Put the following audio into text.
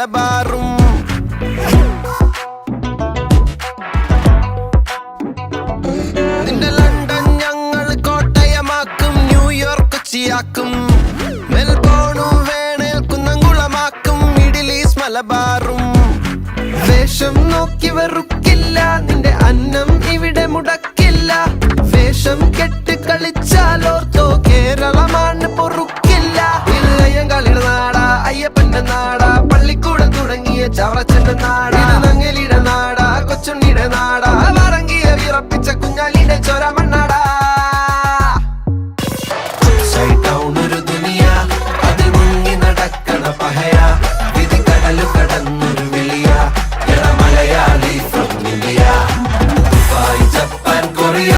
മലബാറും. നിന്റെ ലണ്ടൻ ഞങ്ങൾ കോട്ടയമാക്കും, ന്യൂയോർക്ക് കൊച്ചിയാക്കും, മെൽബോണും വേണേൽ കുന്നംകുളമാക്കും, മിഡിൽ ഈസ്റ്റ് മലബാറും. വേഷം നോക്കി വെറുക്കില്ല, നിന്റെ അന്നം ഇവിടെ മുടക്കില്ല. വേഷം കെട്ട് കളിച്ചാലോർത്തോ കേരളമാണ് പൊറുക്കില്ല. ഇളയം കളിയുടെ നാടാ, അയ്യപ്പന്റെ നാടാ, പള്ളിക്കൂടം തുടങ്ങിയ ചവറച്ചന്റെ നാടാ, നങ്ങലിയുടെ നാടാ, കൊച്ചുണ്ണിയുടെ നാടാ, വറങ്ങിയ വിറപ്പിച്ച കുഞ്ഞാലിയുടെ ചോര മണ്ണാടാ.